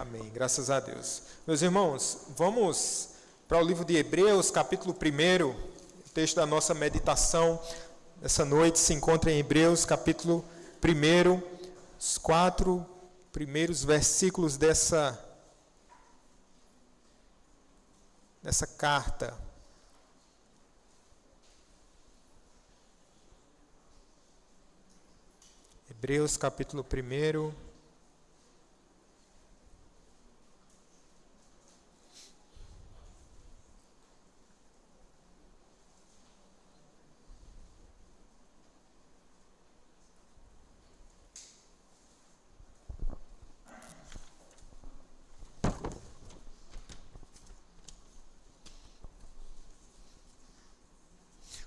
Amém, graças a Deus. Meus irmãos, vamos para o livro de Hebreus, capítulo 1. O texto da nossa meditação essa noite se encontra em Hebreus, capítulo 1, os 4 primeiros versículos dessa carta. Hebreus, capítulo 1.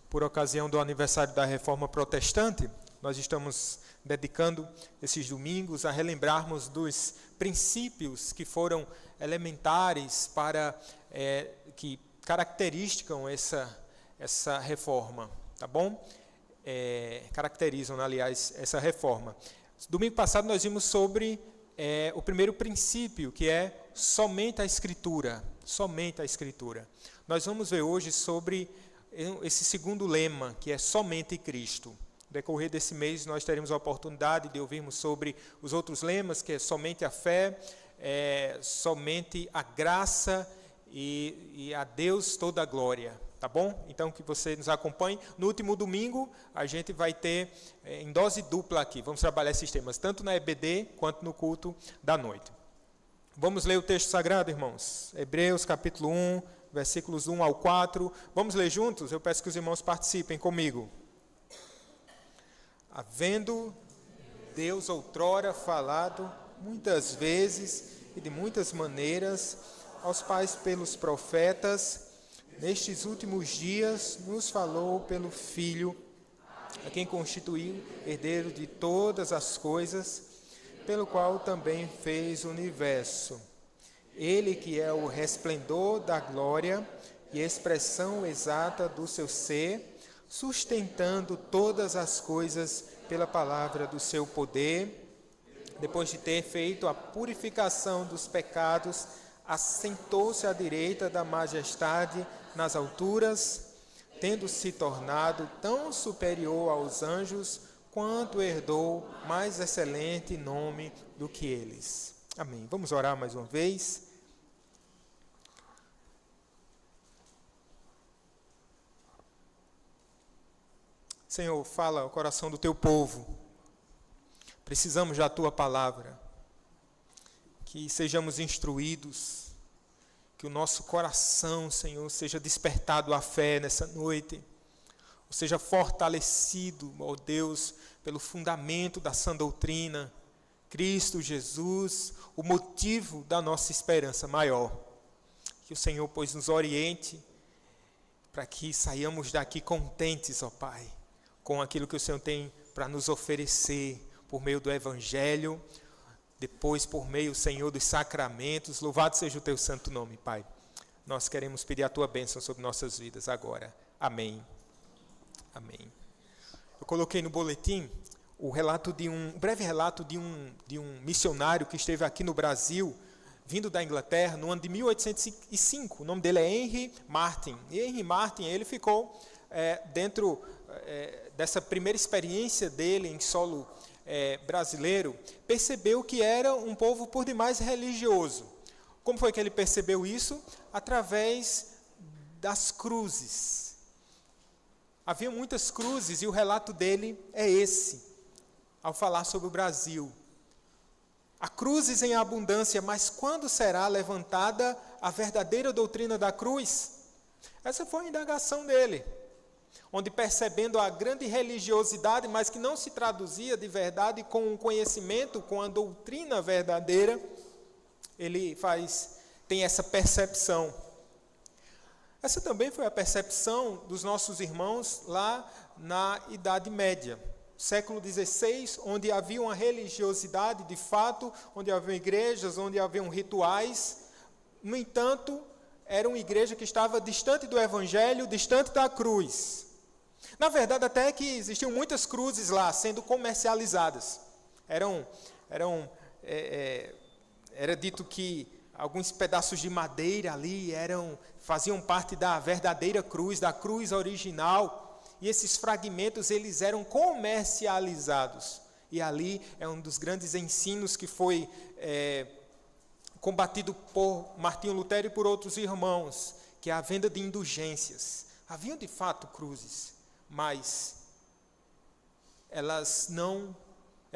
Por ocasião do aniversário da Reforma Protestante, nós estamos dedicando esses domingos a relembrarmos dos princípios que foram elementares para que caracterizam essa reforma, tá bom? Caracterizam, aliás, essa reforma. Domingo passado nós vimos sobre o primeiro princípio, que é somente a Escritura. Somente a Escritura. Nós vamos ver hoje sobre esse segundo lema, que é somente Cristo. No decorrer desse mês nós teremos a oportunidade de ouvirmos sobre os outros lemas, que é somente a fé, somente a graça e a Deus toda a glória. Tá bom? Então que você nos acompanhe. No último domingo a gente vai ter em dose dupla aqui. Vamos trabalhar esses temas, tanto na EBD quanto no culto da noite. Vamos ler o texto sagrado, irmãos. Hebreus capítulo 1, versículos 1 ao 4. Vamos ler juntos? Eu peço que os irmãos participem comigo. Havendo Deus outrora falado muitas vezes e de muitas maneiras aos pais pelos profetas, nestes últimos dias nos falou pelo Filho, a quem constituiu herdeiro de todas as coisas, pelo qual também fez o universo. Ele que é o resplendor da glória e expressão exata do seu ser, sustentando todas as coisas pela palavra do seu poder, depois de ter feito a purificação dos pecados, assentou-se à direita da majestade nas alturas, tendo se tornado tão superior aos anjos, quanto herdou mais excelente nome do que eles. Amém. Vamos orar mais uma vez. Senhor, fala ao coração do teu povo. Precisamos da tua palavra. Que sejamos instruídos. Que o nosso coração, Senhor, seja despertado à fé nessa noite. Ou seja fortalecido, ó Deus, pelo fundamento da sã doutrina. Cristo Jesus, o motivo da nossa esperança maior. Que o Senhor, pois, nos oriente para que saiamos daqui contentes, ó Pai, com aquilo que o Senhor tem para nos oferecer por meio do Evangelho, depois por meio, Senhor, dos sacramentos. Louvado seja o teu santo nome, Pai. Nós queremos pedir a tua bênção sobre nossas vidas agora. Amém. Amém. Eu coloquei no boletim um breve relato de um missionário que esteve aqui no Brasil, vindo da Inglaterra, no ano de 1805. O nome dele é Henry Martyn. E Henry Martyn, ele ficou dentro dessa primeira experiência dele em solo brasileiro, percebeu que era um povo por demais religioso. Como foi que ele percebeu isso? Através das cruzes. Havia muitas cruzes e o relato dele é esse. Ao falar sobre o Brasil. Há cruzes em abundância, mas quando será levantada a verdadeira doutrina da cruz? Essa foi a indagação dele, onde percebendo a grande religiosidade, mas que não se traduzia de verdade com o conhecimento, com a doutrina verdadeira, ele tem essa percepção. Essa também foi a percepção dos nossos irmãos lá na Idade Média. Século XVI, onde havia uma religiosidade de fato, onde haviam igrejas, onde haviam rituais. No entanto, era uma igreja que estava distante do Evangelho, distante da cruz. Na verdade, até que existiam muitas cruzes lá, sendo comercializadas. Eram era dito que alguns pedaços de madeira ali faziam parte da verdadeira cruz, da cruz original, e esses fragmentos eles eram comercializados. E ali é um dos grandes ensinos que foi combatido por Martinho Lutero e por outros irmãos, que é a venda de indulgências. Haviam de fato cruzes, mas elas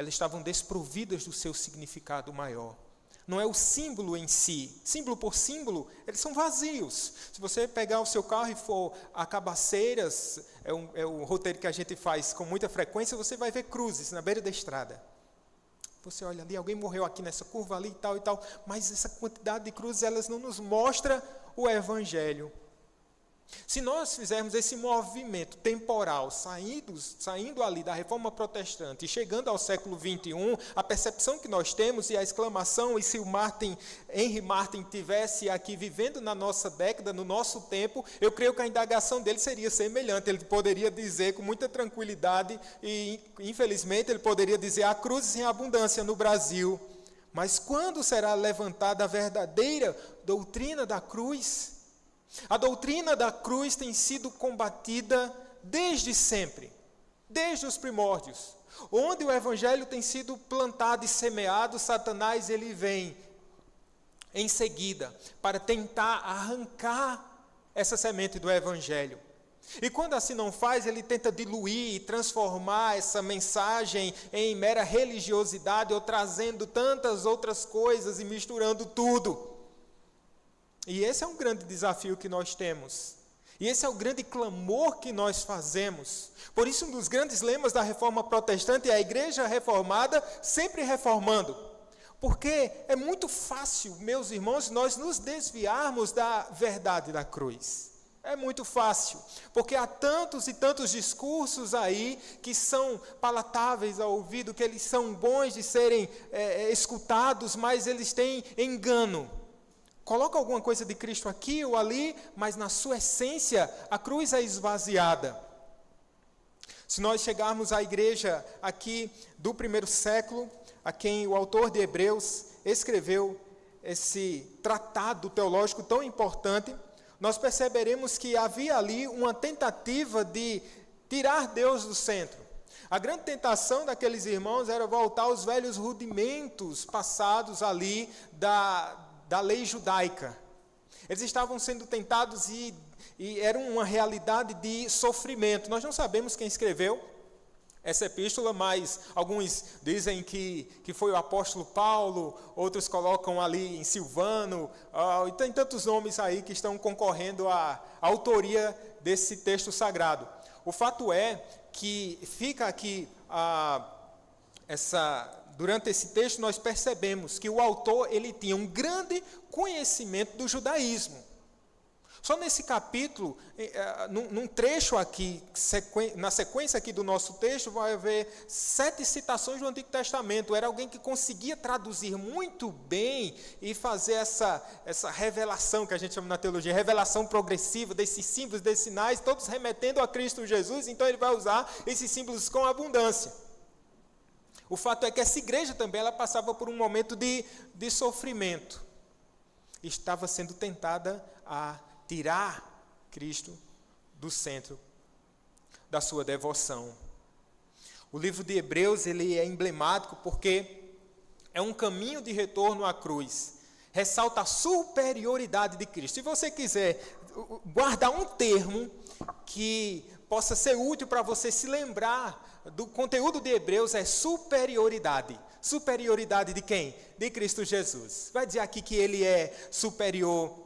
estavam desprovidas do seu significado maior. Não é o símbolo em si, símbolo por símbolo, eles são vazios. Se você pegar o seu carro e for a Cabaceiras, é o roteiro que a gente faz com muita frequência, você vai ver cruzes na beira da estrada. Você olha ali, alguém morreu aqui nessa curva ali e tal, mas essa quantidade de cruzes, elas não nos mostra o Evangelho. Se nós fizermos esse movimento temporal, saindo ali da Reforma Protestante e chegando ao século XXI, a percepção que nós temos e a exclamação, e se o Henry Martin tivesse aqui vivendo na nossa década, no nosso tempo, eu creio que a indagação dele seria semelhante. Ele poderia dizer com muita tranquilidade, e infelizmente ele poderia dizer: há cruzes em abundância no Brasil, mas quando será levantada a verdadeira doutrina da cruz? A doutrina da cruz tem sido combatida desde sempre, desde os primórdios. Onde o Evangelho tem sido plantado e semeado, Satanás ele vem em seguida para tentar arrancar essa semente do Evangelho. E quando assim não faz, ele tenta diluir e transformar essa mensagem em mera religiosidade, ou trazendo tantas outras coisas e misturando tudo. E esse é um grande desafio que nós temos. E esse é o grande clamor que nós fazemos. Por isso, um dos grandes lemas da Reforma Protestante é a Igreja Reformada sempre reformando. Porque é muito fácil, meus irmãos, nós nos desviarmos da verdade da cruz. É muito fácil, porque há tantos e tantos discursos aí que são palatáveis ao ouvido, que eles são bons de serem escutados, mas eles têm engano. Coloca alguma coisa de Cristo aqui ou ali, mas na sua essência a cruz é esvaziada. Se nós chegarmos à igreja aqui do primeiro século, a quem o autor de Hebreus escreveu esse tratado teológico tão importante, nós perceberemos que havia ali uma tentativa de tirar Deus do centro. A grande tentação daqueles irmãos era voltar aos velhos rudimentos passados ali da lei judaica. Eles estavam sendo tentados e era uma realidade de sofrimento. Nós não sabemos quem escreveu essa epístola, mas alguns dizem que foi o apóstolo Paulo, outros colocam ali em Silvano, e tem tantos nomes aí que estão concorrendo à autoria desse texto sagrado. O fato é que fica aqui durante esse texto nós percebemos que o autor ele tinha um grande conhecimento do judaísmo. Só nesse capítulo, num trecho aqui, na sequência aqui do nosso texto, vai haver 7 citações do Antigo Testamento. Era alguém que conseguia traduzir muito bem e fazer essa revelação que a gente chama na teologia, revelação progressiva desses símbolos, desses sinais, todos remetendo a Cristo Jesus. Então ele vai usar esses símbolos com abundância. O fato é que essa igreja também ela passava por um momento de sofrimento. Estava sendo tentada a tirar Cristo do centro da sua devoção. O livro de Hebreus ele é emblemático porque é um caminho de retorno à cruz. Ressalta a superioridade de Cristo. Se você quiser guardar um termo que possa ser útil para você se lembrar do conteúdo de Hebreus, é superioridade. Superioridade de quem? De Cristo Jesus. Vai dizer aqui que ele é superior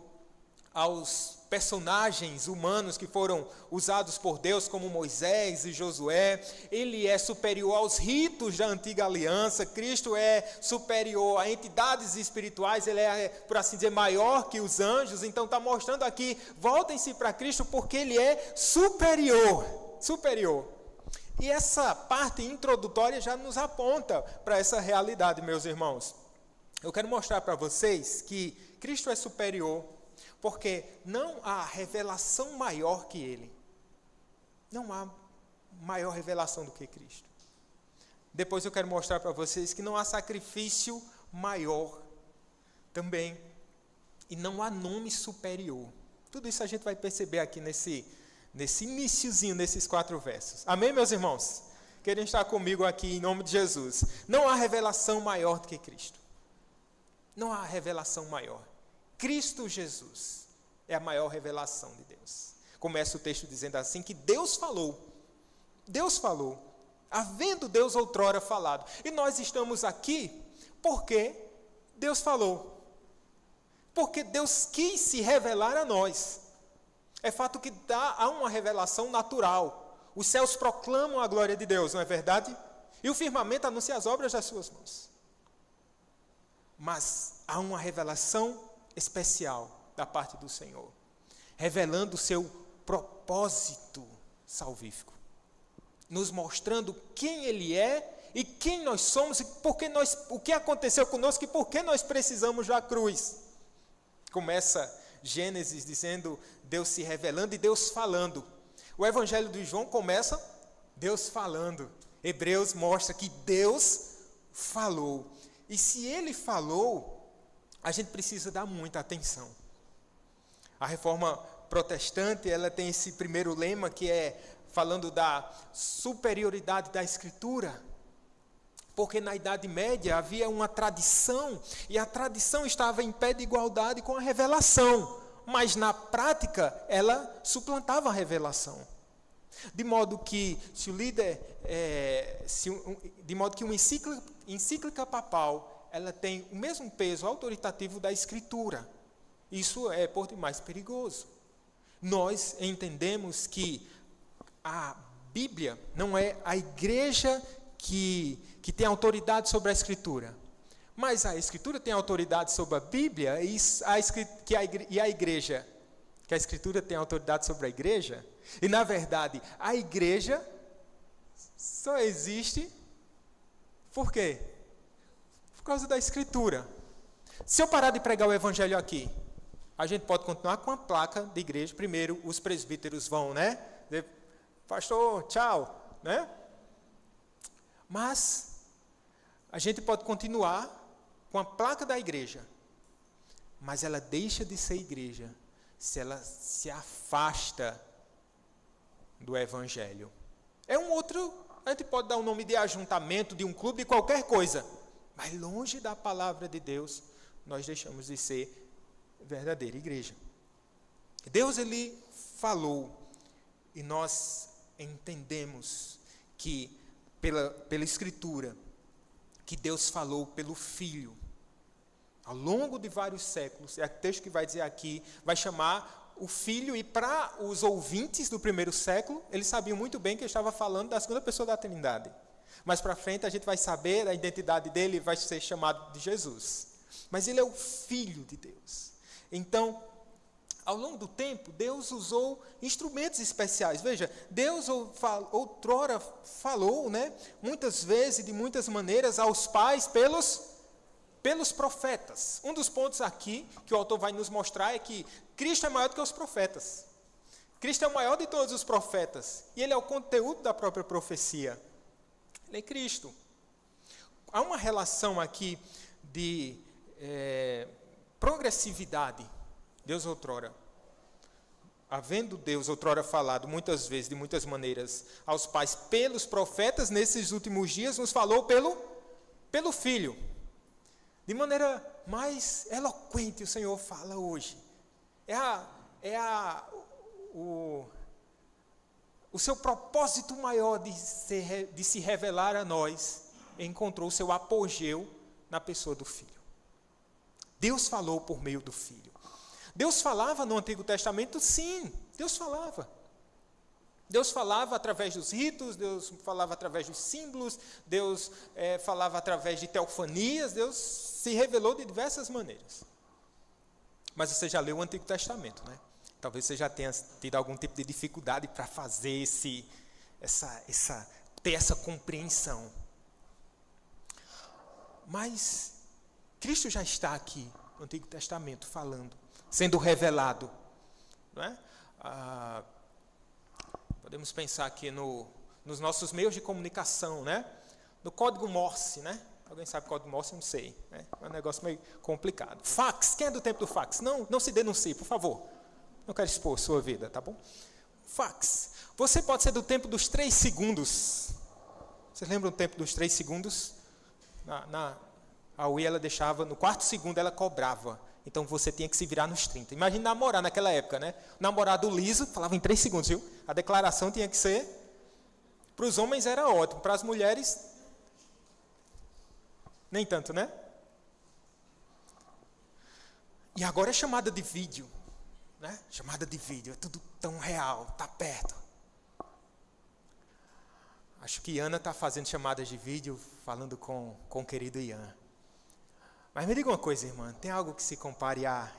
aos personagens humanos que foram usados por Deus, como Moisés e Josué. Ele é superior aos ritos da antiga aliança. Cristo é superior a entidades espirituais. Ele é, por assim dizer, maior que os anjos. Então está mostrando aqui, voltem-se para Cristo porque ele é superior. Superior. E essa parte introdutória já nos aponta para essa realidade, meus irmãos. Eu quero mostrar para vocês que Cristo é superior, porque não há revelação maior que Ele. Não há maior revelação do que Cristo. Depois eu quero mostrar para vocês que não há sacrifício maior. também. E não há nome superior. Tudo isso a gente vai perceber aqui nesse iniciozinho, nesses 4 versos. Amém, meus irmãos? Querem estar comigo aqui em nome de Jesus. Não há revelação maior do que Cristo. Não há revelação maior. Cristo Jesus é a maior revelação de Deus. Começa o texto dizendo assim, que Deus falou, havendo Deus outrora falado. E nós estamos aqui porque Deus falou. Porque Deus quis se revelar a nós. É fato que há uma revelação natural. Os céus proclamam a glória de Deus, não é verdade? E o firmamento anuncia as obras das suas mãos. Mas há uma revelação especial da parte do Senhor, revelando o seu propósito salvífico, nos mostrando quem Ele é e quem nós somos e o que aconteceu conosco e por que nós precisamos da cruz. Começa Gênesis dizendo Deus se revelando e Deus falando. O Evangelho de João começa Deus falando. Hebreus mostra que Deus falou. E se Ele falou, a gente precisa dar muita atenção. A reforma protestante, ela tem esse primeiro lema que é falando da superioridade da Escritura. Porque na Idade Média havia uma tradição, e a tradição estava em pé de igualdade com a revelação, mas na prática ela suplantava a revelação. De modo que uma encíclica papal, ela tem o mesmo peso autoritativo da Escritura. Isso é por demais perigoso. Nós entendemos que a Bíblia não é a igreja que tem autoridade sobre a Escritura. Mas a Escritura tem autoridade sobre a Bíblia e a igreja, que a Escritura tem autoridade sobre a igreja. E, na verdade, a igreja só existe por quê? Por causa da Escritura. Se eu parar de pregar o Evangelho aqui, a gente pode continuar com a placa de igreja. Primeiro, os presbíteros vão, né? Pastor, tchau, né? Mas a gente pode continuar com a placa da igreja, mas ela deixa de ser igreja se ela se afasta do Evangelho. A gente pode dar um nome de ajuntamento, de um clube, de qualquer coisa, mas longe da palavra de Deus, nós deixamos de ser verdadeira igreja. Deus, Ele falou, e nós entendemos que pela Escritura, que Deus falou pelo Filho, ao longo de vários séculos. É o texto que vai dizer aqui, vai chamar o Filho, e para os ouvintes do primeiro século, eles sabiam muito bem que ele estava falando da segunda pessoa da Trindade. Mais para frente a gente vai saber a identidade dele, vai ser chamado de Jesus. Mas ele é o Filho de Deus. Então, ao longo do tempo, Deus usou instrumentos especiais. Veja, Deus outrora falou, né, muitas vezes, de muitas maneiras, aos pais pelos profetas. Um dos pontos aqui que o autor vai nos mostrar é que Cristo é maior do que os profetas. Cristo é o maior de todos os profetas. E ele é o conteúdo da própria profecia. Ele é Cristo. Há uma relação aqui de progressividade. Deus outrora, havendo Deus outrora falado muitas vezes, de muitas maneiras, aos pais pelos profetas, nesses últimos dias nos falou pelo Filho. De maneira mais eloquente o Senhor fala hoje. O seu propósito maior de se revelar a nós encontrou seu apogeu na pessoa do Filho. Deus falou por meio do Filho. Deus falava no Antigo Testamento, sim, Deus falava. Deus falava através dos ritos, Deus falava através dos símbolos, Deus falava através de teofanias, Deus se revelou de diversas maneiras. Mas você já leu o Antigo Testamento, né? Talvez você já tenha tido algum tipo de dificuldade para fazer ter essa compreensão. Mas Cristo já está aqui no Antigo Testamento falando, sendo revelado, não é? Podemos pensar aqui nos nossos meios de comunicação, né? No código Morse, né? Alguém sabe código Morse? Eu não sei. Né? É um negócio meio complicado. Fax. Quem é do tempo do fax? Não se denuncie, por favor. Não quero expor sua vida, tá bom? Fax. Você pode ser do tempo dos 3 segundos. Vocês lembram do tempo dos 3 segundos? A Ui, ela deixava, no 4º segundo ela cobrava. Então você tinha que se virar nos 30. Imagina namorar naquela época, né? O namorado liso falava em 3 segundos, viu? A declaração tinha que ser... Para os homens era ótimo, para as mulheres... Nem tanto, né? E agora é chamada de vídeo, né? Chamada de vídeo, é tudo tão real, está perto. Acho que Ana está fazendo chamadas de vídeo, falando com o querido Ian. Mas me diga uma coisa, irmã, tem algo que se compare a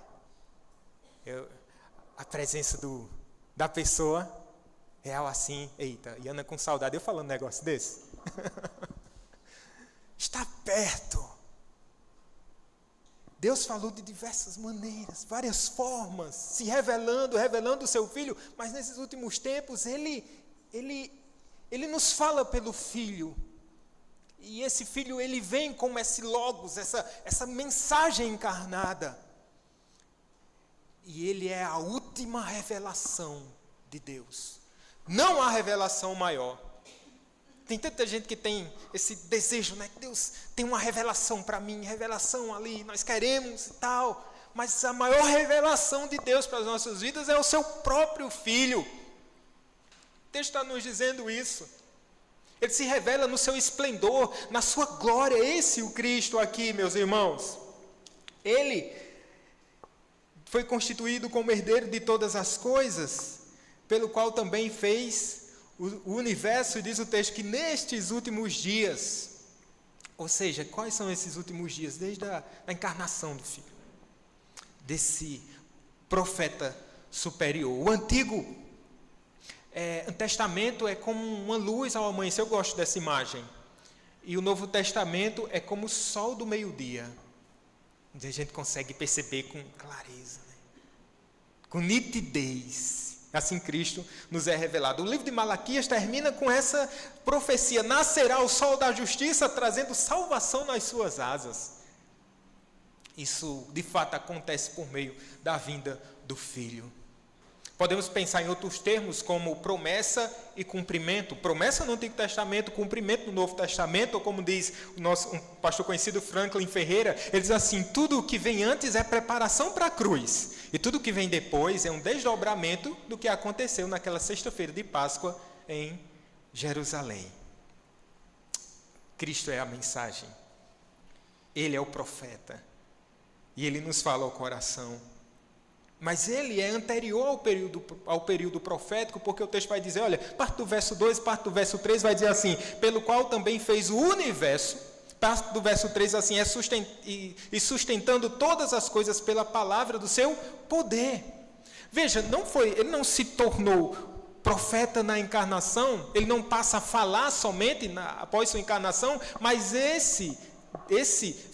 presença da pessoa real assim? Eita, e Ana com saudade, eu falando um negócio desse? Está perto. Deus falou de diversas maneiras, várias formas, se revelando o seu Filho, mas nesses últimos tempos Ele nos fala pelo Filho. E esse Filho, Ele vem como esse Logos, essa mensagem encarnada. E Ele é a última revelação de Deus. Não há revelação maior. Tem tanta gente que tem esse desejo, né? Deus tem uma revelação para mim, revelação ali, nós queremos e tal. Mas a maior revelação de Deus para as nossas vidas é o seu próprio Filho. O texto está nos dizendo isso. Ele se revela no seu esplendor, na sua glória. Esse é o Cristo aqui, meus irmãos. Ele foi constituído como herdeiro de todas as coisas, pelo qual também fez o universo, diz o texto, que nestes últimos dias, ou seja, quais são esses últimos dias? Desde a encarnação do Filho, desse profeta superior. O Antigo Testamento é como uma luz ao amanhecer, eu gosto dessa imagem. E o Novo Testamento é como o sol do meio-dia, onde a gente consegue perceber com clareza, né? Com nitidez. Assim Cristo nos é revelado. O livro de Malaquias termina com essa profecia: nascerá o sol da justiça, trazendo salvação nas suas asas. Isso, de fato, acontece por meio da vinda do Filho. Podemos pensar em outros termos, como promessa e cumprimento. Promessa no Antigo Testamento, cumprimento no Novo Testamento, ou como diz um pastor conhecido, Franklin Ferreira, ele diz assim: tudo o que vem antes é preparação para a cruz, e tudo o que vem depois é um desdobramento do que aconteceu naquela sexta-feira de Páscoa em Jerusalém. Cristo é a mensagem, Ele é o profeta, e Ele nos fala ao coração. Mas ele é anterior ao período profético, porque o texto vai dizer, olha, parte do verso 2, parte do verso 3 vai dizer assim: pelo qual também fez o universo. Parte do verso 3 assim, sustentando todas as coisas pela palavra do seu poder. Veja, ele não se tornou profeta na encarnação, ele não passa a falar somente após sua encarnação, mas esse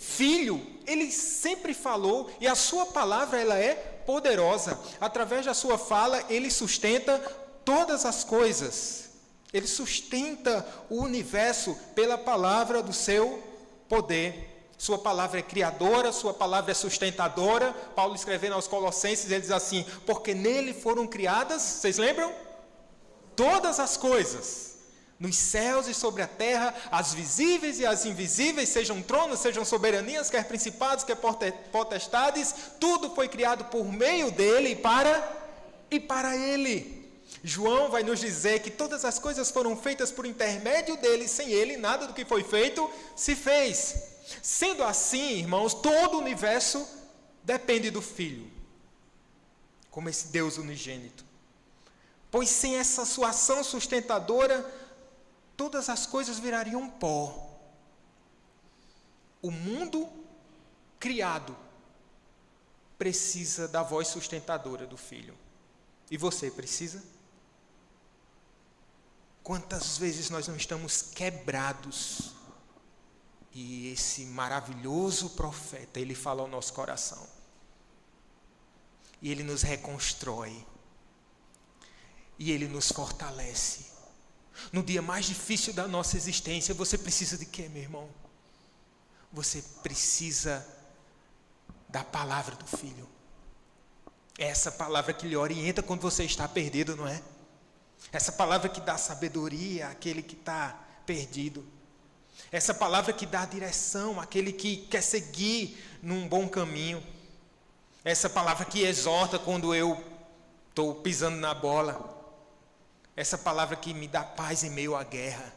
Filho, ele sempre falou, e a sua palavra ela é poderosa. Através da sua fala, ele sustenta todas as coisas. Ele sustenta o universo pela palavra do seu poder. Sua palavra é criadora, sua palavra é sustentadora. Paulo escrevendo aos Colossenses, ele diz assim: porque nele foram criadas, vocês lembram? Todas as coisas, nos céus e sobre a terra, as visíveis e as invisíveis, sejam tronos, sejam soberanias, quer principados, quer potestades, tudo foi criado por meio dele e para ele. João vai nos dizer que todas as coisas foram feitas por intermédio dele, sem ele nada do que foi feito se fez. Sendo assim, irmãos, todo o universo depende do Filho, como esse Deus unigênito. Pois sem essa sua ação sustentadora, todas as coisas virariam pó. O mundo criado precisa da voz sustentadora do Filho. E você precisa? Quantas vezes nós não estamos quebrados? E esse maravilhoso profeta, ele fala ao nosso coração. E ele nos reconstrói. E ele nos fortalece. No dia mais difícil da nossa existência, você precisa de quê, meu irmão? você precisa da palavra do Filho. É essa palavra que lhe orienta quando você está perdido, não é? Essa palavra que dá sabedoria àquele que está perdido. Essa palavra que dá direção àquele que quer seguir num bom caminho. Essa palavra que exorta quando eu estou pisando na bola. Essa palavra que me dá paz em meio à guerra.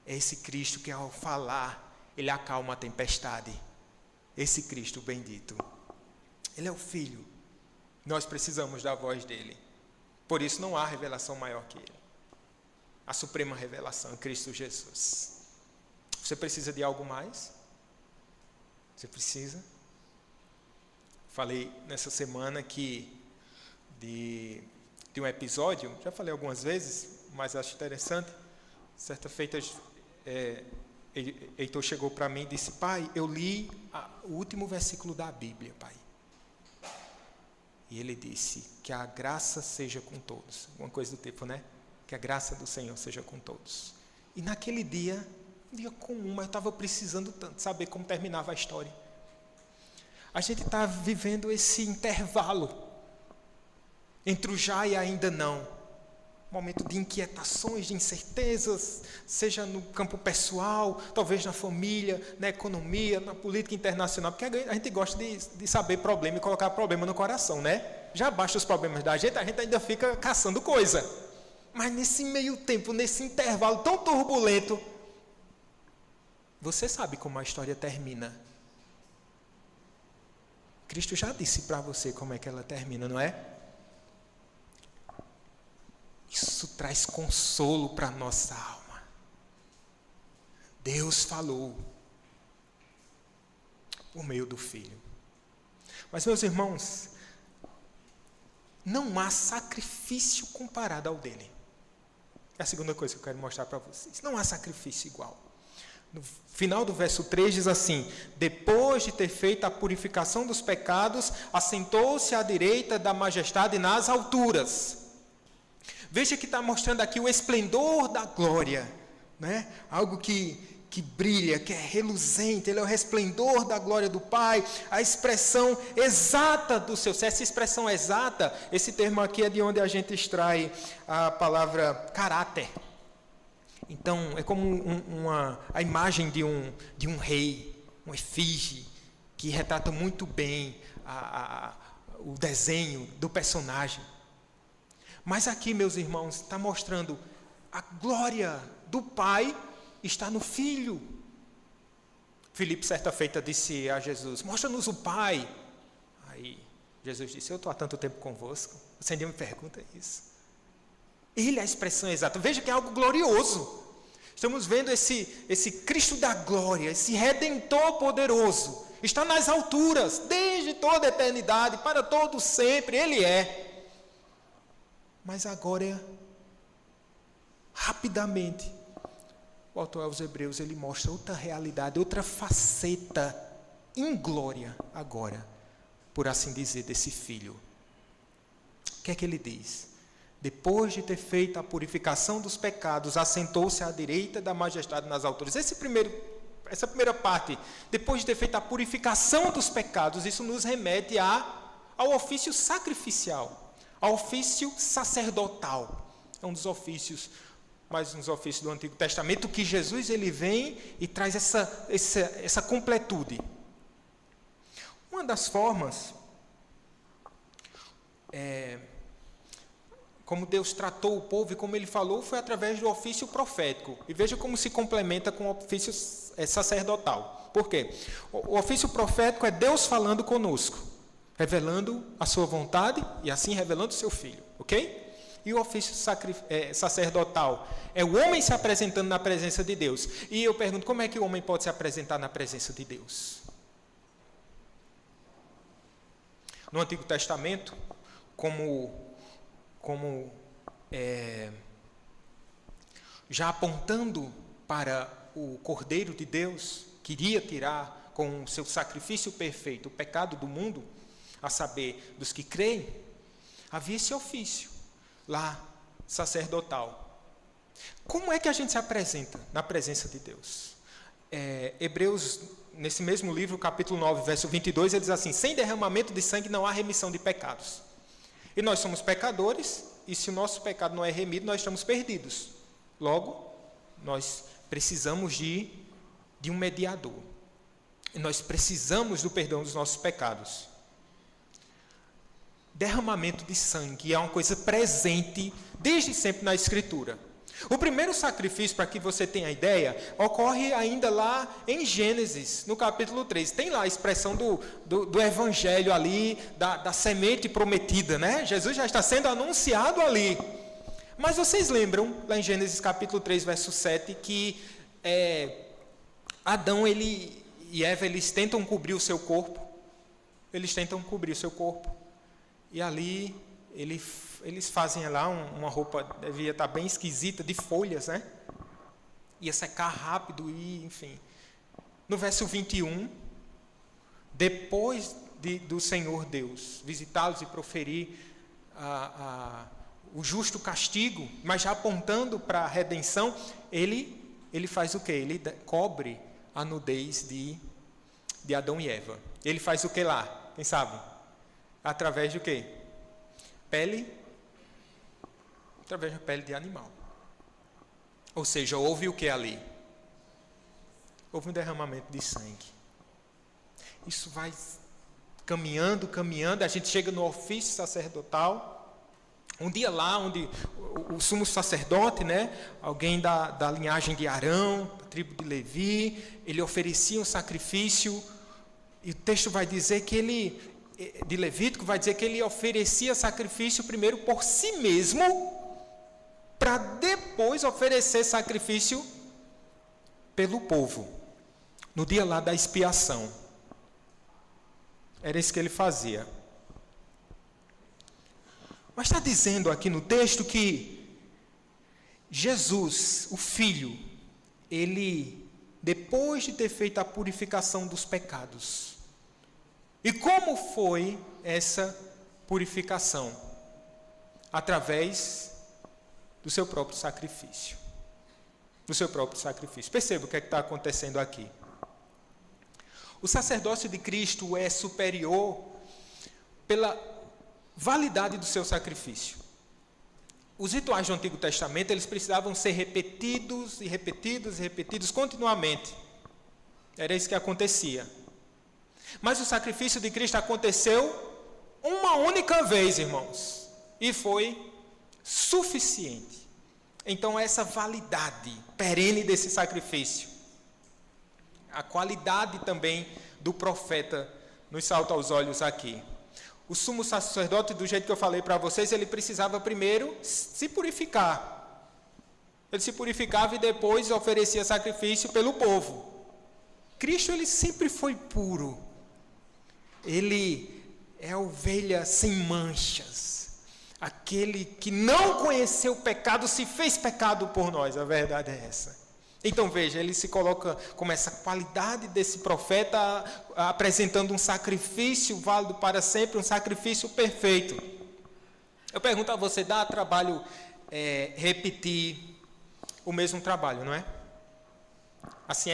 É esse Cristo que ao falar, Ele acalma a tempestade. Esse Cristo bendito. Ele é o Filho. Nós precisamos da voz dEle. Por isso não há revelação maior que Ele. A suprema revelação é Cristo Jesus. Você precisa de algo mais? Você precisa? Falei nessa semana que de um episódio, já falei algumas vezes, mas acho interessante. Certa feita, Heitor chegou para mim e disse: pai, eu li o último versículo da Bíblia, pai. E ele disse: que a graça seja com todos. Alguma coisa do tipo, né? Que a graça do Senhor seja com todos. E naquele dia, um dia comum, mas eu estava precisando tanto saber como terminava a história. A gente está vivendo esse intervalo entre o já e ainda não. Momento de inquietações, de incertezas, seja no campo pessoal, talvez na família, na economia, na política internacional, porque a gente gosta de saber problema e colocar problema no coração, né? Já basta os problemas da gente, a gente ainda fica caçando coisa. Mas nesse meio tempo, nesse intervalo tão turbulento, você sabe como a história termina. Cristo já disse para você como é que ela termina, não é? Isso traz consolo para a nossa alma. Deus falou por meio do Filho. Mas, meus irmãos, não há sacrifício comparado ao dele. É a segunda coisa que eu quero mostrar para vocês. Não há sacrifício igual. No final do verso 3 diz assim: depois de ter feito a purificação dos pecados, assentou-se à direita da majestade nas alturas. Veja que está mostrando aqui o esplendor da glória, né? Algo que brilha, que é reluzente. Ele é o resplendor da glória do Pai, a expressão exata do seu ser. Essa expressão exata, esse termo aqui é de onde a gente extrai a palavra caráter. Então, é como a imagem de um rei, um efígie, que retrata muito bem o desenho do personagem. Mas aqui, meus irmãos, está mostrando a glória do Pai está no Filho. Filipe, certa feita, disse a Jesus: mostra-nos o Pai. Aí Jesus disse: eu estou há tanto tempo convosco, você ainda me pergunta isso. Ele é a expressão exata. Veja que é algo glorioso. Estamos vendo esse Cristo da glória, esse Redentor poderoso. Está nas alturas, desde toda a eternidade, para todo sempre, Ele é. Mas agora, rapidamente, o autor aos Hebreus, ele mostra outra realidade, outra faceta em glória agora, por assim dizer, desse Filho. O que é que ele diz? Depois de ter feito a purificação dos pecados, assentou-se à direita da majestade nas alturas. Essa primeira parte, depois de ter feito a purificação dos pecados, isso nos remete ao ofício sacrificial, ao ofício sacerdotal. É um dos ofícios, mais uns ofícios do Antigo Testamento, que Jesus ele vem e traz essa completude. Uma das formas como Deus tratou o povo e como Ele falou foi através do ofício profético. E veja como se complementa com o ofício sacerdotal. Por quê? O ofício profético é Deus falando conosco, revelando a sua vontade e assim revelando o seu Filho, ok? E o ofício sacerdotal é o homem se apresentando na presença de Deus. E eu pergunto, como é que o homem pode se apresentar na presença de Deus? No Antigo Testamento, já apontando para o Cordeiro de Deus, que iria tirar com o seu sacrifício perfeito o pecado do mundo, a saber, dos que creem, havia esse ofício lá, sacerdotal. Como é que a gente se apresenta na presença de Deus? Hebreus, nesse mesmo livro, capítulo 9, verso 22, ele diz assim: sem derramamento de sangue não há remissão de pecados. E nós somos pecadores, e se o nosso pecado não é remido, nós estamos perdidos. Logo, nós precisamos de um mediador. E nós precisamos do perdão dos nossos pecados. Derramamento de sangue é uma coisa presente desde sempre na Escritura. O primeiro sacrifício, para que você tenha ideia, ocorre ainda lá em Gênesis, no capítulo 3. Tem lá a expressão do evangelho ali, da semente prometida, né? Jesus já está sendo anunciado ali. Mas vocês lembram, lá em Gênesis capítulo 3, verso 7, que Adão e Eva, eles tentam cobrir o seu corpo. Eles tentam cobrir o seu corpo. E ali eles fazem lá uma roupa, devia estar bem esquisita, de folhas, né? Ia secar rápido e, enfim. No verso 21, depois do Senhor Deus visitá-los e proferir o justo castigo, mas já apontando para a redenção, ele faz o quê? Ele cobre a nudez de Adão e Eva. Ele faz o que lá? Quem sabe? Através de o quê? Através da pele de animal. Ou seja, houve o que ali? Houve um derramamento de sangue. Isso vai caminhando, a gente chega no ofício sacerdotal. Um dia lá, onde o sumo sacerdote, né, alguém da linhagem de Arão, da tribo de Levi, ele oferecia um sacrifício, e o texto vai dizer que de Levítico, vai dizer que ele oferecia sacrifício primeiro por si mesmo, para depois oferecer sacrifício pelo povo, no dia lá da expiação. Era isso que ele fazia. Mas está dizendo aqui no texto que Jesus, o Filho, ele, depois de ter feito a purificação dos pecados, e como foi essa purificação? Através do seu próprio sacrifício. Do seu próprio sacrifício. Perceba o que está acontecendo aqui. O sacerdócio de Cristo é superior pela validade do seu sacrifício. Os rituais do Antigo Testamento, eles precisavam ser repetidos e repetidos e repetidos continuamente. Era isso que acontecia. Mas o sacrifício de Cristo aconteceu uma única vez, irmãos, e foi suficiente. Então, essa validade perene desse sacrifício, a qualidade também do profeta nos salta aos olhos aqui. O sumo sacerdote, do jeito que eu falei para vocês, ele precisava primeiro se purificar. Ele se purificava e depois oferecia sacrifício pelo povo. Cristo, ele sempre foi puro. Ele é a ovelha sem manchas. Aquele que não conheceu o pecado se fez pecado por nós. A verdade é essa. Então veja, ele se coloca como essa qualidade desse profeta, apresentando um sacrifício válido para sempre, um sacrifício perfeito. Eu pergunto a você, dá trabalho repetir o mesmo trabalho, não é? Assim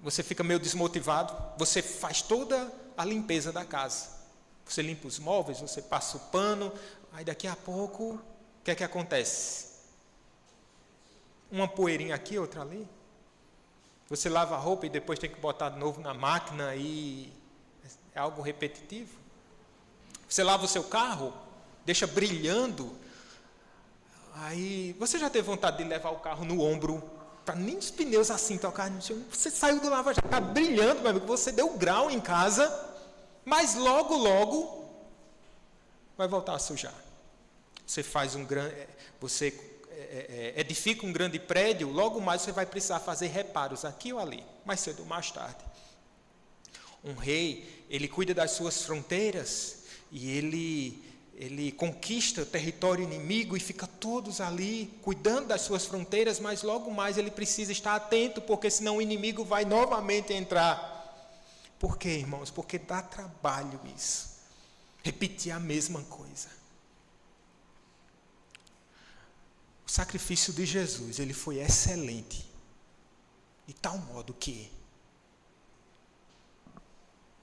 você fica meio desmotivado, você faz toda a limpeza da casa. Você limpa os móveis, você passa o pano, aí daqui a pouco, o que é que acontece? Uma poeirinha aqui, outra ali. Você lava a roupa e depois tem que botar de novo na máquina e é algo repetitivo. Você lava o seu carro, deixa brilhando, aí você já teve vontade de levar o carro no ombro, para nem os pneus assim tocar, você saiu do lava já, está brilhando, meu amigo, você deu grau em casa, mas logo vai voltar a sujar. Você faz você edifica um grande prédio, logo mais você vai precisar fazer reparos aqui ou ali, mais cedo ou mais tarde. Um rei, ele cuida das suas fronteiras e ele conquista o território inimigo e fica todos ali cuidando das suas fronteiras, mas logo mais ele precisa estar atento, porque senão o inimigo vai novamente entrar. Por quê, irmãos? Porque dá trabalho isso, repetir a mesma coisa. O sacrifício de Jesus, ele foi excelente. de tal modo que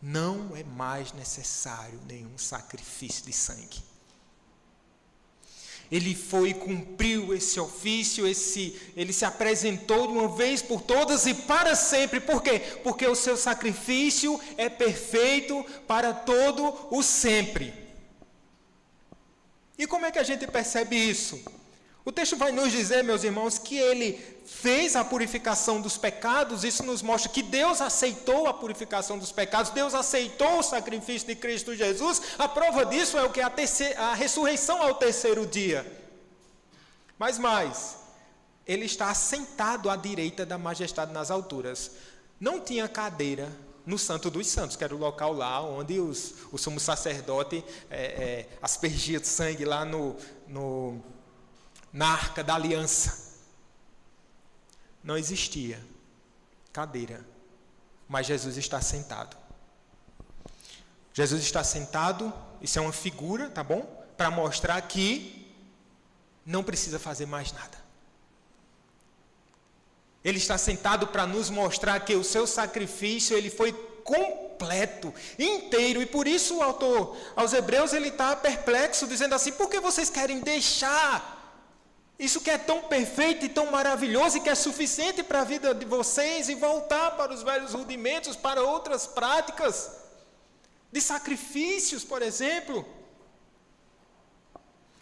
não é mais necessário nenhum sacrifício de sangue. Ele foi e cumpriu esse ofício, ele se apresentou de uma vez por todas e para sempre. Por quê? Porque o seu sacrifício é perfeito para todo o sempre. E como é que a gente percebe isso? O texto vai nos dizer, meus irmãos, que ele fez a purificação dos pecados. Isso nos mostra que Deus aceitou a purificação dos pecados, Deus aceitou o sacrifício de Cristo Jesus. A prova disso é o que? A ressurreição ao terceiro dia. Mas mais, ele está assentado à direita da majestade nas alturas. Não tinha cadeira no Santo dos Santos, que era o local lá onde o sumo sacerdote aspergia sangue lá na arca da aliança. Não existia cadeira, mas Jesus está sentado. Jesus está sentado, isso é uma figura, tá bom? Para mostrar que não precisa fazer mais nada. Ele está sentado para nos mostrar que o seu sacrifício, ele foi completo, inteiro, e por isso o autor aos Hebreus, ele está perplexo, dizendo assim: por que vocês querem deixar isso que é tão perfeito e tão maravilhoso e que é suficiente para a vida de vocês e voltar para os velhos rudimentos, para outras práticas de sacrifícios, por exemplo?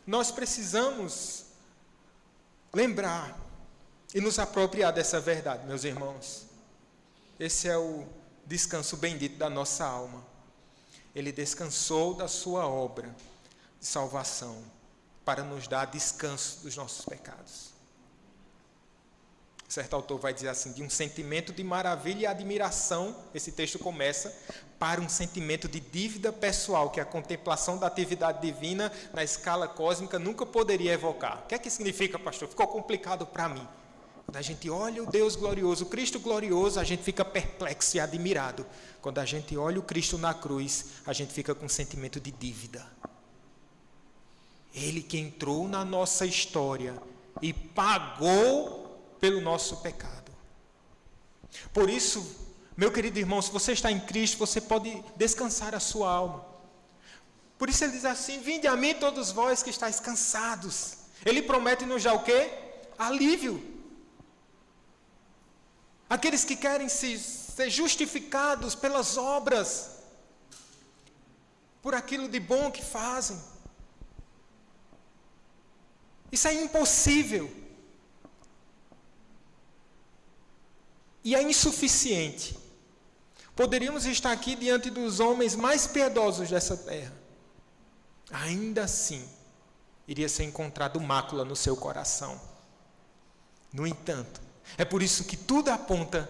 Nós precisamos lembrar e nos apropriar dessa verdade, meus irmãos. Esse é o descanso bendito da nossa alma. Ele descansou da sua obra de salvação para nos dar descanso dos nossos pecados. Certo autor vai dizer assim: de um sentimento de maravilha e admiração, esse texto começa, para um sentimento de dívida pessoal que a contemplação da atividade divina na escala cósmica nunca poderia evocar. O que é que significa, pastor? Ficou complicado para mim. Quando a gente olha o Deus glorioso, o Cristo glorioso, a gente fica perplexo e admirado. Quando a gente olha o Cristo na cruz, a gente fica com um sentimento de dívida. Ele que entrou na nossa história e pagou pelo nosso pecado. Por isso, meu querido irmão, se você está em Cristo, você pode descansar a sua alma. Por isso ele diz assim: vinde a mim todos vós que estáis cansados. Ele promete-nos já o quê? Alívio. Aqueles que querem ser justificados pelas obras, por aquilo de bom que fazem. Isso é impossível. E é insuficiente. Poderíamos estar aqui diante dos homens mais piedosos dessa terra. Ainda assim, iria ser encontrado mácula no seu coração. No entanto, é por isso que tudo aponta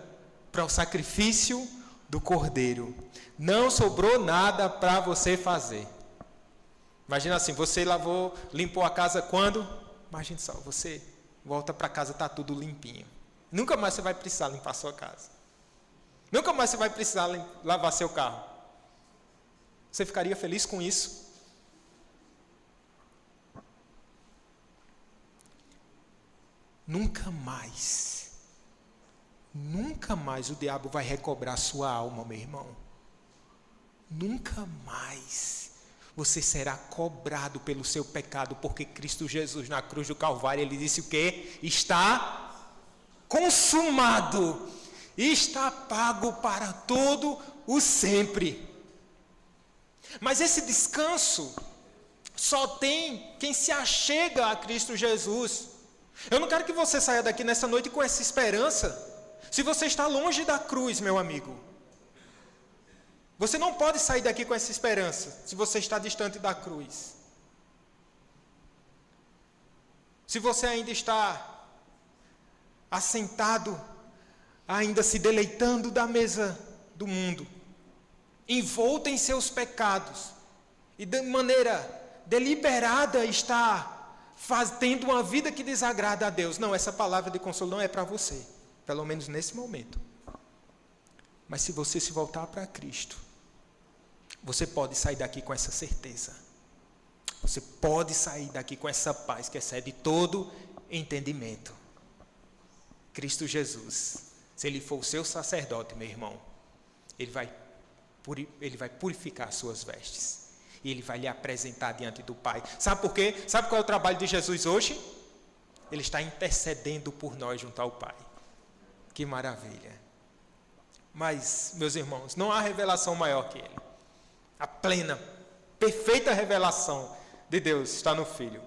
para o sacrifício do Cordeiro. Não sobrou nada para você fazer. Imagina assim, você limpou a casa quando? Imagina só, você volta para casa, está tudo limpinho. Nunca mais você vai precisar limpar a sua casa. Nunca mais você vai precisar lavar seu carro. Você ficaria feliz com isso? Nunca mais o diabo vai recobrar sua alma, meu irmão. Nunca mais você será cobrado pelo seu pecado, porque Cristo Jesus na cruz do Calvário, ele disse o quê? Está consumado, está pago para todo o sempre. Mas esse descanso só tem quem se achega a Cristo Jesus. Eu não quero que você saia daqui nessa noite com essa esperança, se você está longe da cruz, meu amigo. Você não pode sair daqui com essa esperança, se você está distante da cruz. Se você ainda está assentado, ainda se deleitando da mesa do mundo, envolto em seus pecados, e de maneira deliberada está tendo uma vida que desagrada a Deus. Não, essa palavra de consolo não é para você, pelo menos nesse momento. Mas se você se voltar para Cristo, você pode sair daqui com essa certeza. Você pode sair daqui com essa paz que excede todo entendimento. Cristo Jesus Se ele for o seu sacerdote, meu irmão, ele vai purificar as suas vestes. E ele vai lhe apresentar diante do Pai. Sabe por quê? Sabe qual é o trabalho de Jesus hoje? Ele está intercedendo por nós junto ao Pai. Que maravilha. Mas, meus irmãos, não há revelação maior que Ele. A plena, perfeita revelação de Deus está no Filho.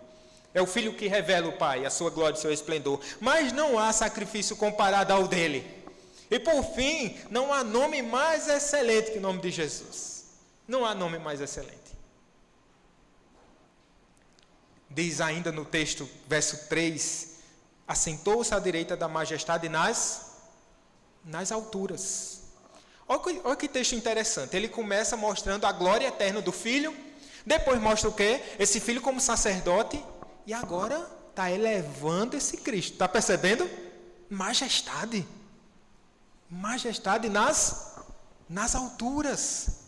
É o Filho que revela o Pai, a sua glória e o seu esplendor. Mas não há sacrifício comparado ao dele. E por fim, não há nome mais excelente que o nome de Jesus. Não há nome mais excelente. Diz ainda no texto, verso 3, assentou-se à direita da majestade nas alturas. Olha que texto interessante. Ele começa mostrando a glória eterna do Filho, depois mostra o quê? Esse Filho como sacerdote, e agora está elevando esse Cristo. Está percebendo? Majestade. Majestade nas alturas.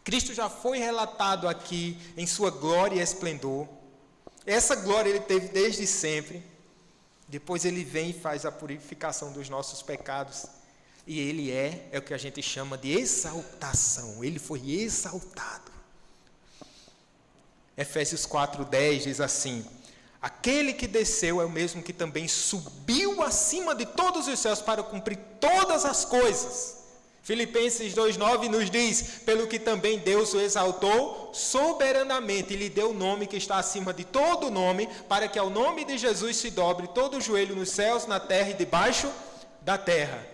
Cristo já foi relatado aqui em sua glória e esplendor. Essa glória ele teve desde sempre. Depois ele vem e faz a purificação dos nossos pecados. E ele é o que a gente chama de exaltação. Ele foi exaltado. Efésios 4:10 diz assim: aquele que desceu é o mesmo que também subiu acima de todos os céus para cumprir todas as coisas. Filipenses 2:9 nos diz: pelo que também Deus o exaltou soberanamente e lhe deu o nome que está acima de todo nome, para que ao nome de Jesus se dobre todo o joelho nos céus, na terra e debaixo da terra.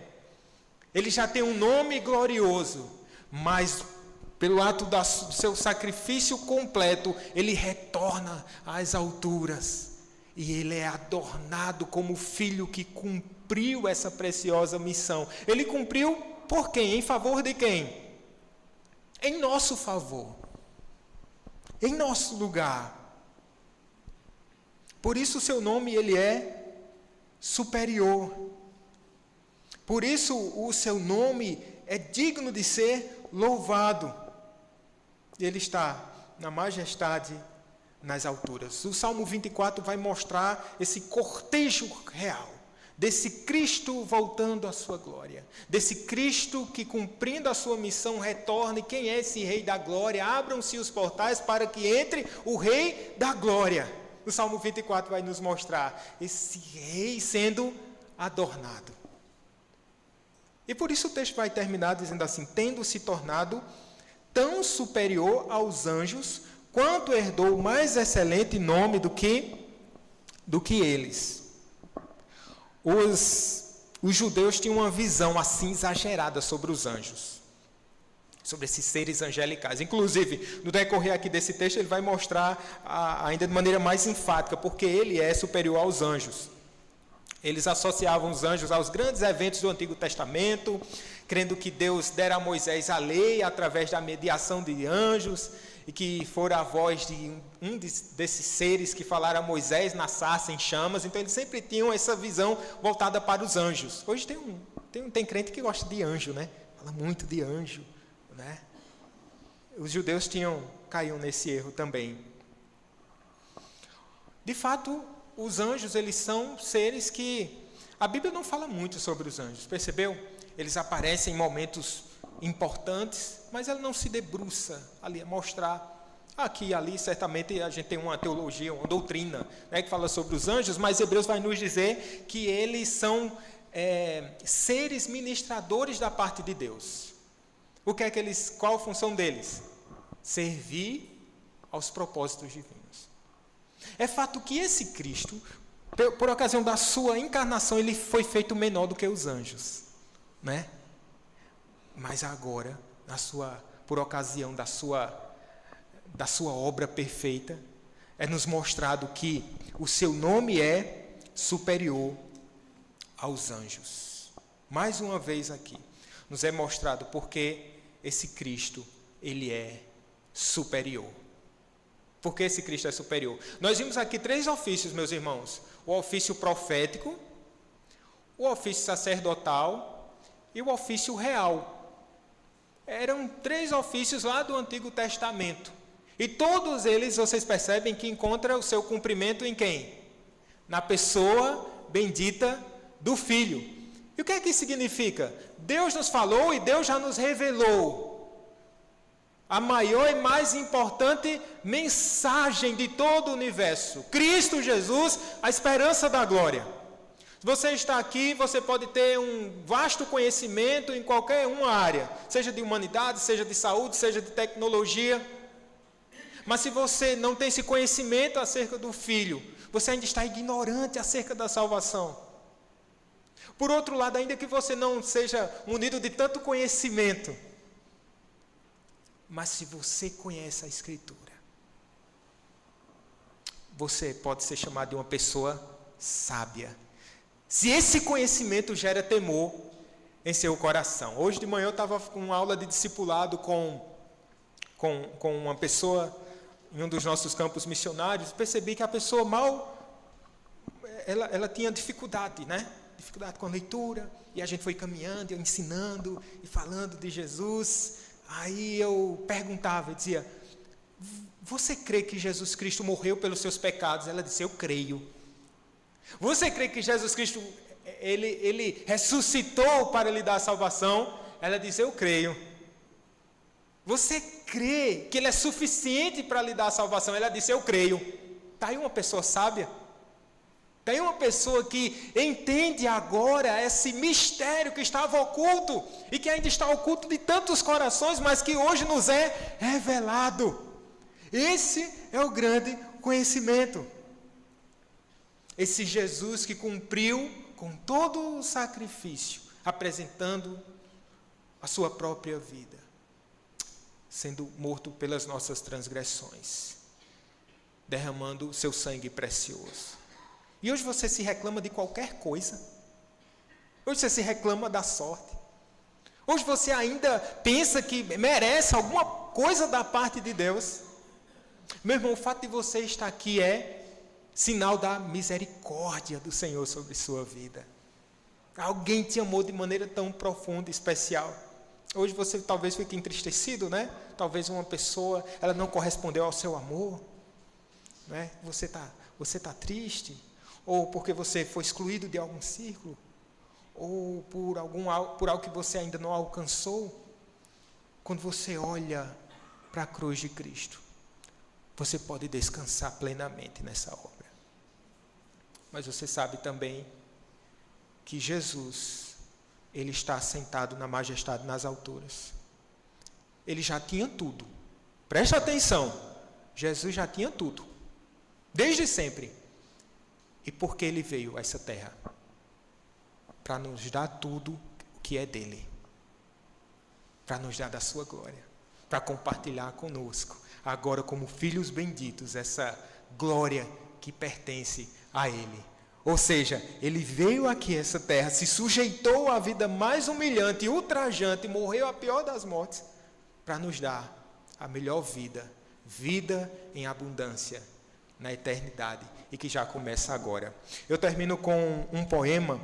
Ele já tem um nome glorioso, mas pelo ato do seu sacrifício completo, ele retorna às alturas. E ele é adornado como filho que cumpriu essa preciosa missão. Ele cumpriu por quem? Em favor de quem? Em nosso favor. Em nosso lugar. Por isso o seu nome ele é superior. Por isso o seu nome é digno de ser louvado. Ele está na majestade, nas alturas. O Salmo 24 vai mostrar esse cortejo real, desse Cristo voltando à sua glória, desse Cristo que cumprindo a sua missão retorna. E quem é esse Rei da Glória? Abram-se os portais para que entre o Rei da Glória. O Salmo 24 vai nos mostrar esse Rei sendo adornado. E por isso o texto vai terminar dizendo assim: tendo se tornado tão superior aos anjos, quanto herdou o mais excelente nome do que eles. Os judeus tinham uma visão assim exagerada sobre os anjos, sobre esses seres angelicais. Inclusive, no decorrer aqui desse texto, ele vai mostrar ainda de maneira mais enfática, porque ele é superior aos anjos. Eles associavam os anjos aos grandes eventos do Antigo Testamento, crendo que Deus dera a Moisés a lei através da mediação de anjos, e que fora a voz de um desses seres que falaram a Moisés na sarça em chamas. Então eles sempre tinham essa visão voltada para os anjos. Hoje tem crente que gosta de anjo, né? Fala muito de anjo, né? Os judeus caíam nesse erro também. De fato, os anjos, eles são seres que a Bíblia não fala muito sobre os anjos, percebeu? Eles aparecem em momentos importantes, mas ela não se debruça ali a mostrar. Aqui e ali, certamente, a gente tem uma teologia, uma doutrina, né, que fala sobre os anjos, mas Hebreus vai nos dizer que eles são seres ministradores da parte de Deus. Qual a função deles? Servir aos propósitos divinos. É fato que esse Cristo, por ocasião da sua encarnação, ele foi feito menor do que os anjos, né? Mas agora, por ocasião da sua obra perfeita, é nos mostrado que o seu nome é superior aos anjos. Mais uma vez aqui, nos é mostrado porque esse Cristo, ele é superior. Por que esse Cristo é superior? Nós vimos aqui 3 ofícios, meus irmãos: o ofício profético, o ofício sacerdotal e o ofício real. Eram 3 ofícios lá do Antigo Testamento. E todos eles, vocês percebem que encontram o seu cumprimento em quem? Na pessoa bendita do Filho. E o que é que isso significa? Deus nos falou e Deus já nos revelou a maior e mais importante mensagem de todo o universo. Cristo Jesus, a esperança da glória. Se você está aqui, você pode ter um vasto conhecimento em qualquer uma área, seja de humanidade, seja de saúde, seja de tecnologia. Mas se você não tem esse conhecimento acerca do Filho, você ainda está ignorante acerca da salvação. Por outro lado, ainda que você não seja munido de tanto conhecimento, mas se você conhece a Escritura, você pode ser chamado de uma pessoa sábia. Se esse conhecimento gera temor em seu coração. Hoje de manhã eu estava com uma aula de discipulado com uma pessoa em um dos nossos campos missionários. Percebi que a pessoa ela tinha dificuldade, né? Dificuldade com a leitura. E a gente foi caminhando, eu ensinando e falando de Jesus. Aí eu perguntava e dizia: você crê que Jesus Cristo morreu pelos seus pecados? Ela disse: eu creio. Você crê que Jesus Cristo, ele ressuscitou para lhe dar a salvação? Ela disse: eu creio. Você crê que ele é suficiente para lhe dar a salvação? Ela disse: eu creio. Está aí uma pessoa sábia. Está aí uma pessoa que entende agora esse mistério que estava oculto e que ainda está oculto de tantos corações, mas que hoje nos é revelado. Esse é o grande conhecimento. Esse Jesus que cumpriu com todo o sacrifício, apresentando a sua própria vida, sendo morto pelas nossas transgressões, derramando o seu sangue precioso. E hoje você se reclama de qualquer coisa. Hoje você se reclama da sorte. Hoje você ainda pensa que merece alguma coisa da parte de Deus. Meu irmão, o fato de você estar aqui é sinal da misericórdia do Senhor sobre sua vida. Alguém te amou de maneira tão profunda e especial. Hoje você talvez fique entristecido, né? Talvez uma pessoa, ela não correspondeu ao seu amor, né? Você tá triste, ou porque você foi excluído de algum círculo, ou por algo que você ainda não alcançou. Quando você olha para a cruz de Cristo, você pode descansar plenamente nessa obra. Mas você sabe também que Jesus, ele está sentado na majestade nas alturas. Ele já tinha tudo. Preste atenção, Jesus já tinha tudo, desde sempre. E porque ele veio a essa terra? Para nos dar tudo o que é dele. Para nos dar da sua glória. Para compartilhar conosco, agora como filhos benditos, essa glória que pertence a ele. Ou seja, ele veio aqui a essa terra, se sujeitou à vida mais humilhante e ultrajante, morreu a pior das mortes, para nos dar a melhor vida, vida em abundância, na eternidade, e que já começa agora. Eu termino com um poema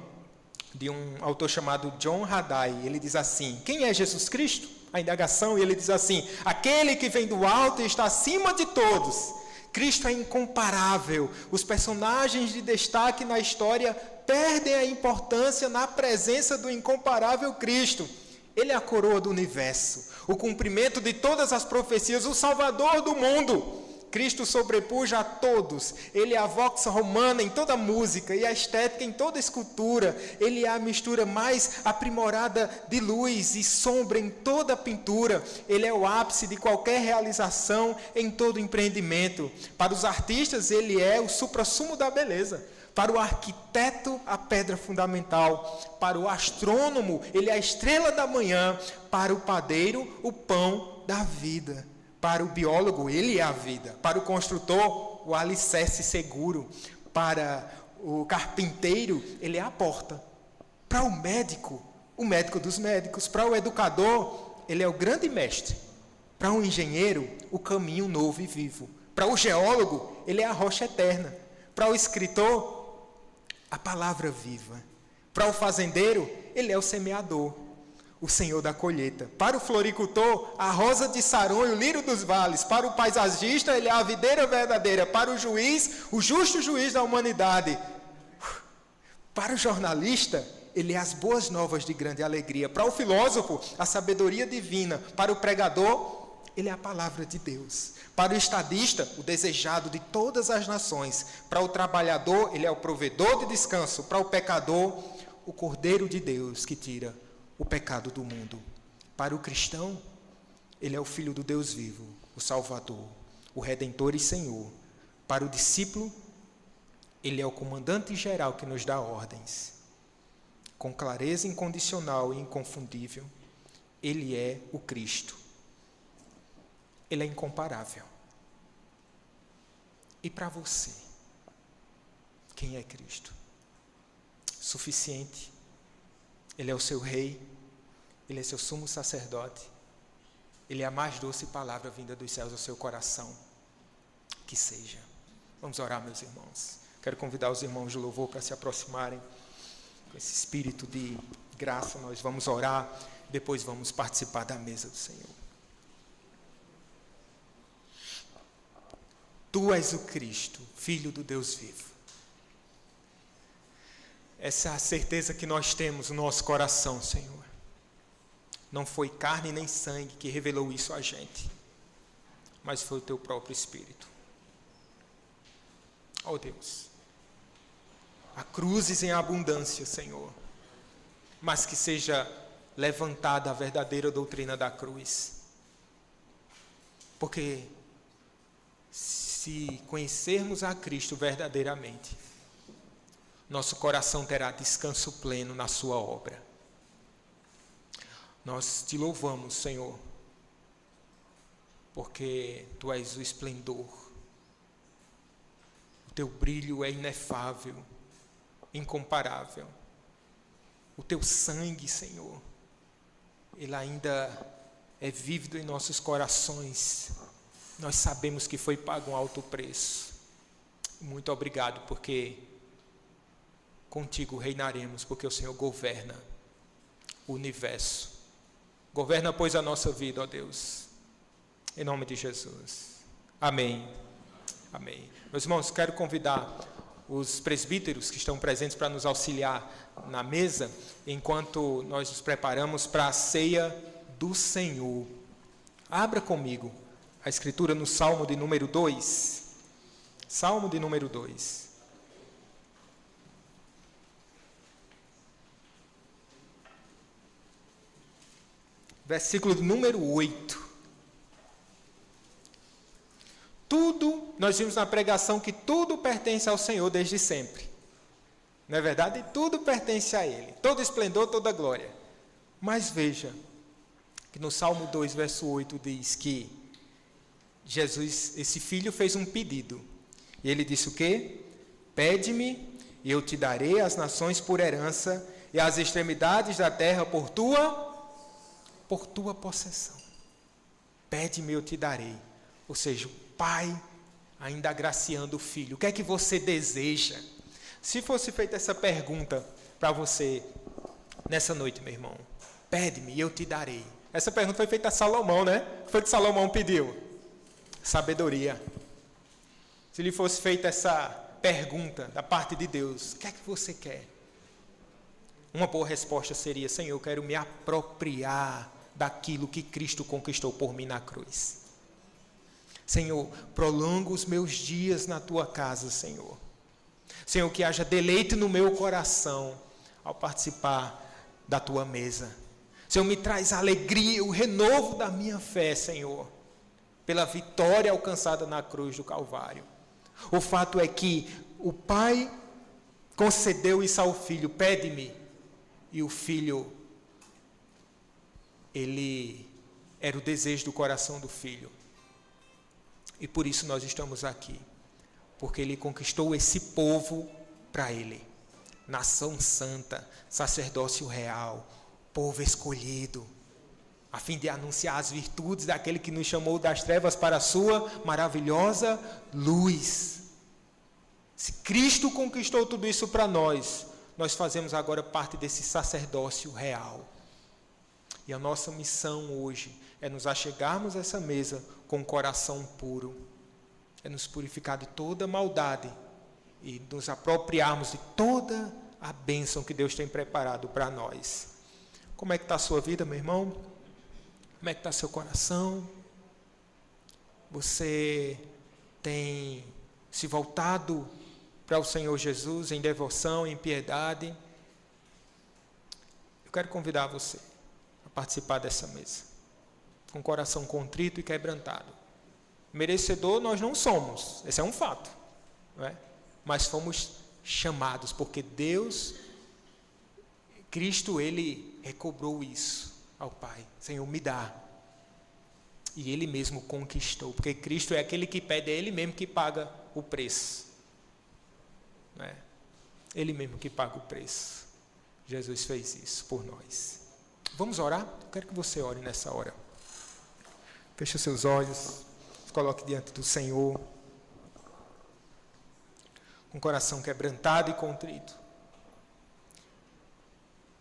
de um autor chamado John Haddai. Ele diz assim: quem é Jesus Cristo? A indagação, e ele diz assim: aquele que vem do alto e está acima de todos. Cristo é incomparável. Os personagens de destaque na história perdem a importância na presença do incomparável Cristo. Ele é a coroa do universo, o cumprimento de todas as profecias, o Salvador do mundo. Cristo sobrepuja a todos. Ele é a vox romana em toda música e a estética em toda escultura. Ele é a mistura mais aprimorada de luz e sombra em toda pintura. Ele é o ápice de qualquer realização em todo empreendimento. Para os artistas, ele é o suprassumo da beleza. Para o arquiteto, a pedra fundamental. Para o astrônomo, ele é a estrela da manhã. Para o padeiro, o pão da vida. Para o biólogo, ele é a vida. Para o construtor, o alicerce seguro. Para o carpinteiro, ele é a porta. Para o médico dos médicos. Para o educador, ele é o grande mestre. Para o engenheiro, o caminho novo e vivo. Para o geólogo, ele é a rocha eterna. Para o escritor, a palavra viva. Para o fazendeiro, ele é o semeador, o Senhor da colheita. Para o floricultor, a rosa de Saron e o lírio dos vales. Para o paisagista, ele é a videira verdadeira. Para o juiz, o justo juiz da humanidade. Para o jornalista, ele é as boas novas de grande alegria. Para o filósofo, a sabedoria divina. Para o pregador, ele é a palavra de Deus. Para o estadista, o desejado de todas as nações. Para o trabalhador, ele é o provedor de descanso. Para o pecador, o Cordeiro de Deus que tira o pecado do mundo. Para o cristão, ele é o Filho do Deus vivo, o Salvador, o Redentor e Senhor. Para o discípulo, ele é o comandante geral que nos dá ordens. Com clareza incondicional e inconfundível, ele é o Cristo. Ele é incomparável. E para você, quem é Cristo? Suficiente. Ele é o seu rei, ele é seu sumo sacerdote, ele é a mais doce palavra vinda dos céus ao seu coração. Que seja. Vamos orar, meus irmãos. Quero convidar os irmãos de louvor para se aproximarem com esse espírito de graça. Nós vamos orar, depois vamos participar da mesa do Senhor. Tu és o Cristo, Filho do Deus vivo. Essa é a certeza que nós temos no nosso coração, Senhor. Não foi carne nem sangue que revelou isso a gente, mas foi o teu próprio Espírito. Ó Deus, há cruzes em abundância, Senhor, mas que seja levantada a verdadeira doutrina da cruz. Porque se conhecermos a Cristo verdadeiramente, nosso coração terá descanso pleno na sua obra. Nós te louvamos, Senhor, porque tu és o esplendor, o teu brilho é inefável, incomparável. O teu sangue, Senhor, ele ainda é vívido em nossos corações. Nós sabemos que foi pago um alto preço. Muito obrigado, porque contigo reinaremos, porque o Senhor governa o universo. Governa, pois, a nossa vida, ó Deus. Em nome de Jesus. Amém. Amém. Meus irmãos, quero convidar os presbíteros que estão presentes para nos auxiliar na mesa, enquanto nós nos preparamos para a ceia do Senhor. Abra comigo a escritura no Salmo de número 2. Salmo de número 2. Versículo de número 8. Tudo, nós vimos na pregação que tudo pertence ao Senhor desde sempre. Não é verdade? Tudo pertence a Ele. Todo esplendor, toda glória. Mas veja, que no Salmo 2, verso 8, diz que Jesus, esse filho, fez um pedido. E ele disse o quê? Pede-me, e eu te darei as nações por herança, e as extremidades da terra por tua possessão. Pede-me, eu te darei. Ou seja, o pai ainda agraciando o filho. O que é que você deseja? Se fosse feita essa pergunta para você nessa noite, meu irmão, pede-me e eu te darei. Essa pergunta foi feita a Salomão, né? Foi que Salomão pediu? Sabedoria. Se lhe fosse feita essa pergunta da parte de Deus, o que é que você quer? Uma boa resposta seria: Senhor, eu quero me apropriar daquilo que Cristo conquistou por mim na cruz. Senhor, prolonga os meus dias na tua casa, Senhor. Senhor, que haja deleite no meu coração ao participar da tua mesa. Senhor, me traz a alegria, o renovo da minha fé, Senhor, pela vitória alcançada na cruz do Calvário. O fato é que o Pai concedeu isso ao Filho: pede-me. E o Filho, ele era o desejo do coração do Filho. E por isso nós estamos aqui. Porque ele conquistou esse povo para ele. Nação santa, sacerdócio real, povo escolhido, a fim de anunciar as virtudes daquele que nos chamou das trevas para a sua maravilhosa luz. Se Cristo conquistou tudo isso para nós, nós fazemos agora parte desse sacerdócio real. E a nossa missão hoje é nos achegarmos a essa mesa com o coração puro, é nos purificar de toda maldade e nos apropriarmos de toda a bênção que Deus tem preparado para nós. Como é que está a sua vida, meu irmão? Como é que está seu coração? Você tem se voltado para o Senhor Jesus em devoção, em piedade? Eu quero convidar você a participar dessa mesa, com o coração contrito e quebrantado. Merecedor nós não somos, esse é um fato, não é? Mas fomos chamados, porque Deus, Cristo, Ele recobrou isso ao Pai. Senhor, me dá. E Ele mesmo conquistou, porque Cristo é aquele que pede, é Ele mesmo que paga o preço. Não é? Ele mesmo que paga o preço. Jesus fez isso por nós. Vamos orar? Eu quero que você ore nessa hora. Feche os seus olhos, se coloque diante do Senhor, com o coração quebrantado e contrito.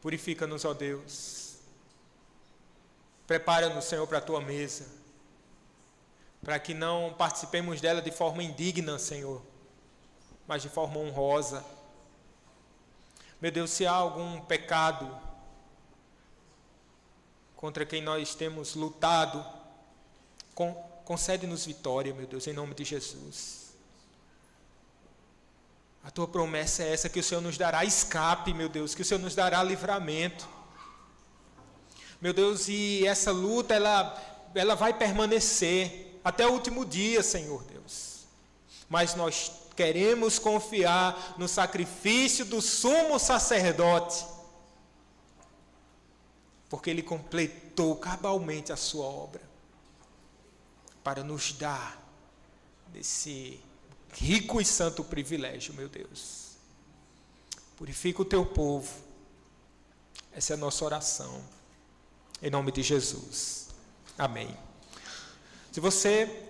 Purifica-nos, ó Deus. Prepara-nos, Senhor, para a Tua mesa, para que não participemos dela de forma indigna, Senhor, mas de forma honrosa. Meu Deus, se há algum pecado contra quem nós temos lutado, concede-nos vitória, meu Deus, em nome de Jesus. A Tua promessa é essa, que o Senhor nos dará escape, meu Deus, que o Senhor nos dará livramento. Meu Deus, e essa luta, ela vai permanecer até o último dia, Senhor Deus. Mas nós queremos confiar no sacrifício do sumo sacerdote, porque Ele completou cabalmente a sua obra, para nos dar desse rico e santo privilégio, meu Deus. Purifica o Teu povo. Essa é a nossa oração. Em nome de Jesus. Amém. Se você